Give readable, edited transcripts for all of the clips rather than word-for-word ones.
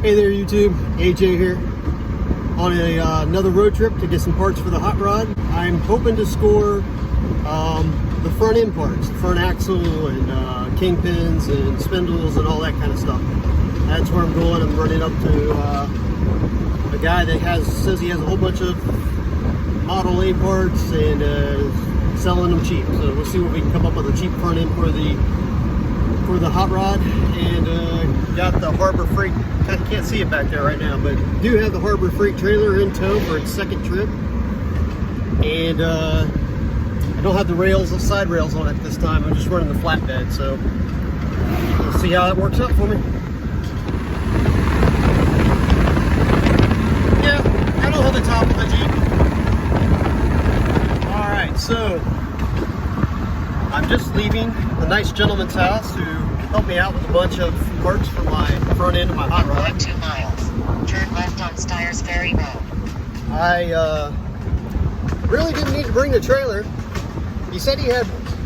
Hey there YouTube, AJ here on another road trip to get some parts for the hot rod. I'm hoping to score the front end parts, the front axle and kingpins and spindles and all that kind of stuff. That's where I'm going. I'm running up to a guy that says he has a whole bunch of Model A parts and selling them cheap. So we'll see what we can come up with a cheap front end for the hot rod. And got the Harbor Freight. I can't see it back there right now, but do have the Harbor Freight trailer in tow for its second trip. And I don't have the side rails on it this time. I'm just running the flatbed, so we'll see how that works out for me. Yeah, I don't have the top of the Jeep. Alright, so I'm just leaving the nice gentleman's house who helped me out with a bunch of parts for my front end of my hot rod. 2 miles. Turn left on Stiers Ferry Road. I really didn't need to bring the trailer. He said he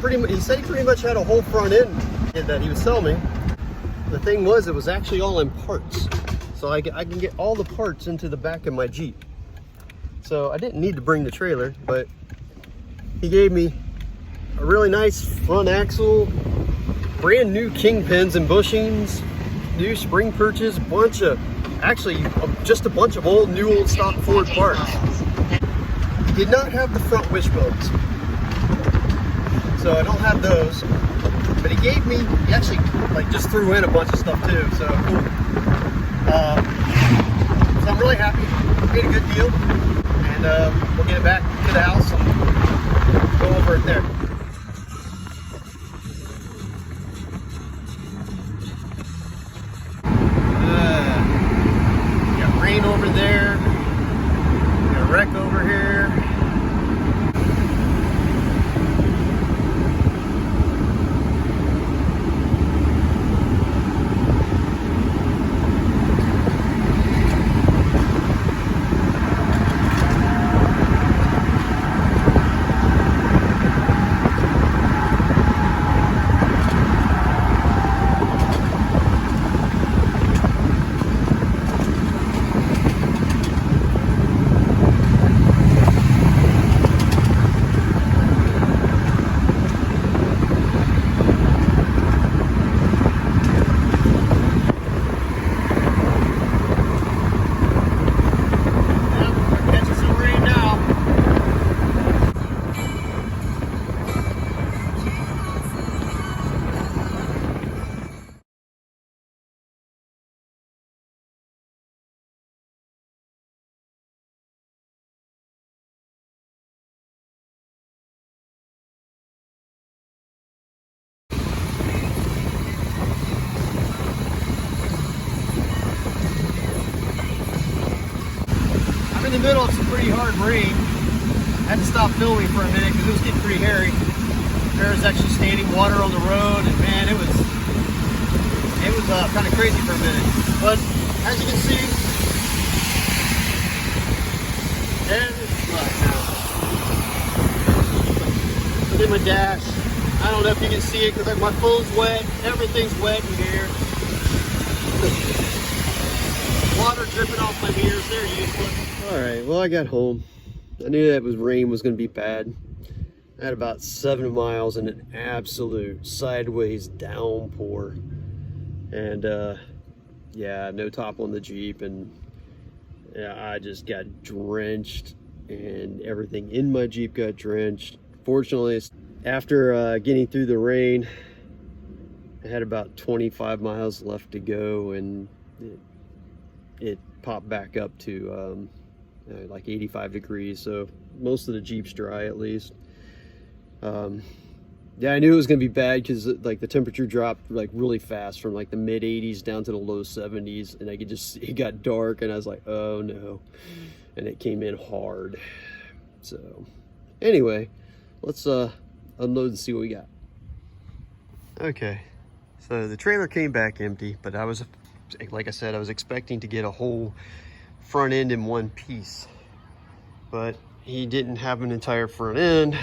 pretty much had a whole front end that he was selling me. The thing was, it was actually all in parts, so I can get all the parts into the back of my Jeep. So I didn't need to bring the trailer, but he gave me a really nice front axle, brand new kingpins and bushings, new spring perches, just a bunch of new old stock Ford parts. He did not have the front wishbones, so I don't have those. But he actually just threw in a bunch of stuff too. So cool. So I'm really happy. Made a good deal, and we'll get it back to the house and go over it there. Over there, got a wreck over here. In the middle of some pretty hard rain. I had to stop filming for a minute because it was getting pretty hairy. There was actually standing water on the road, and man, it was kind of crazy for a minute. But as you can see, it's black now. Look at my dash. I don't know if you can see it because my phone's wet. Everything's wet in here. Water dripping off my mirrors. They're useless. Alright, well, I got home. I knew that rain was going to be bad. I had about 7 miles in an absolute sideways downpour. And, yeah, no top on the Jeep. And yeah, I just got drenched. And everything in my Jeep got drenched. Fortunately, after getting through the rain, I had about 25 miles left to go. And it popped back up to like 85 degrees, so most of the Jeep's dry at least. Yeah, I knew it was gonna be bad because like the temperature dropped like really fast from like the mid 80s down to the low 70s, and it got dark, and I was like, oh no, and it came in hard. So anyway, let's unload and see what we got. Okay, so the trailer came back empty, but like I said, I was expecting to get a whole front end in one piece, but he didn't have an entire front end.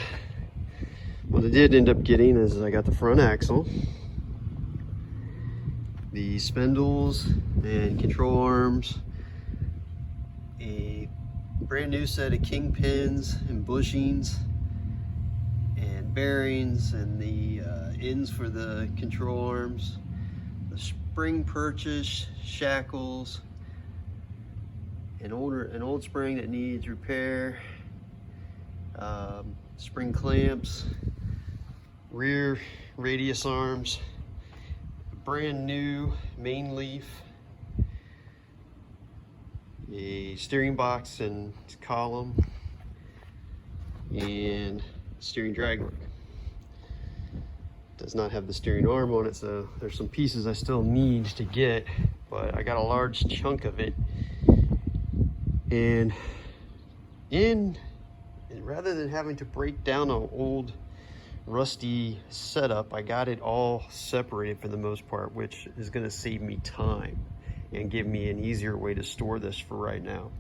What I did end up getting is I got the front axle, the spindles and control arms, a brand new set of kingpins and bushings and bearings, and the ends for the control arms, the spring purchase, shackles, an old spring that needs repair, spring clamps, rear radius arms, brand new main leaf, a steering box and column, and steering drag look. Does not have the steering arm on it, so there's some pieces I still need to get, but I got a large chunk of it. And rather than having to break down an old rusty setup, I got it all separated for the most part, which is going to save me time and give me an easier way to store this for right now.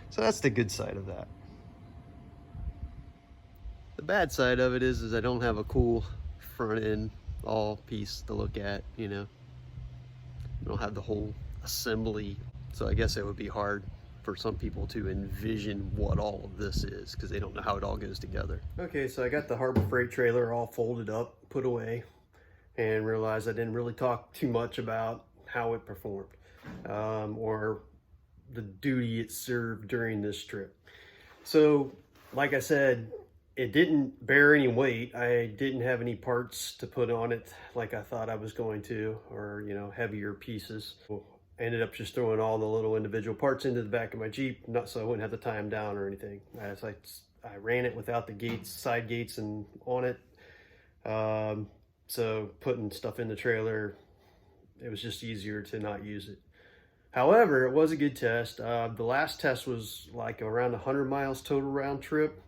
So that's the good side of that. The bad side of it is I don't have a cool front end all piece to look at, you know. I don't have the whole assembly, so I guess it would be hard for some people to envision what all of this is because they don't know how it all goes together. Okay, so I got the Harbor Freight trailer all folded up, put away, and realized I didn't really talk too much about how it performed or the duty it served during this trip. So, like I said, it didn't bear any weight. I didn't have any parts to put on it like I thought I was going to, or, you know, heavier pieces. I ended up just throwing all the little individual parts into the back of my Jeep, not so I wouldn't have to tie them down or anything. As I ran it without the gates, side gates, and on it. So putting stuff in the trailer, it was just easier to not use it. However, it was a good test. The last test was like around 100 miles total round trip,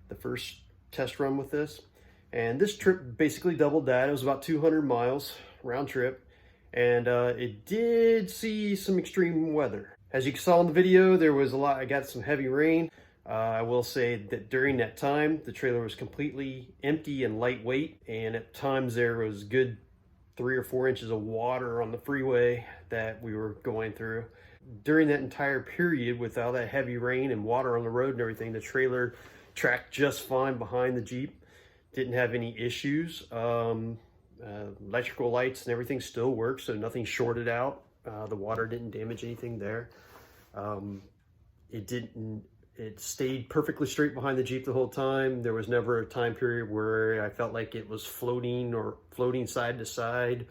the first test run with this. And this trip basically doubled that. It was about 200 miles round trip. And it did see some extreme weather. As you saw in the video, there was I got some heavy rain. I will say that during that time, the trailer was completely empty and lightweight. And at times there was good 3 or 4 inches of water on the freeway that we were going through. During that entire period, with all that heavy rain and water on the road and everything, the trailer tracked just fine behind the Jeep. Didn't have any issues. Electrical lights and everything still works, so nothing shorted out. The water didn't damage anything there. It stayed perfectly straight behind the Jeep the whole time. There was never a time period where I felt like it was floating side to side,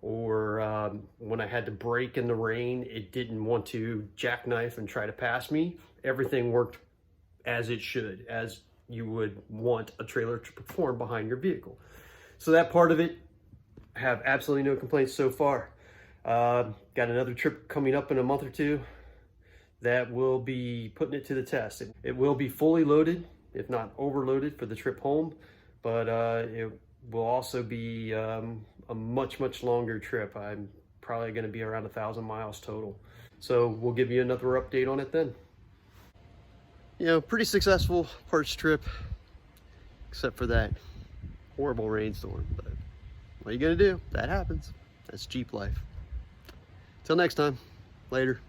or when I had to brake in the rain, it didn't want to jackknife and try to pass me. Everything worked as it should, as you would want a trailer to perform behind your vehicle. So that part of it, have absolutely no complaints so far. Got another trip coming up in a month or two that will be putting it to the test. It will be fully loaded, if not overloaded, for the trip home, but it will also be a much longer trip. I'm probably going to be around 1,000 miles total. So we'll give you another update on it then. You know, pretty successful parts trip, except for that horrible rainstorm. But what are you gonna do? That happens. That's Jeep life. Till next time. Later.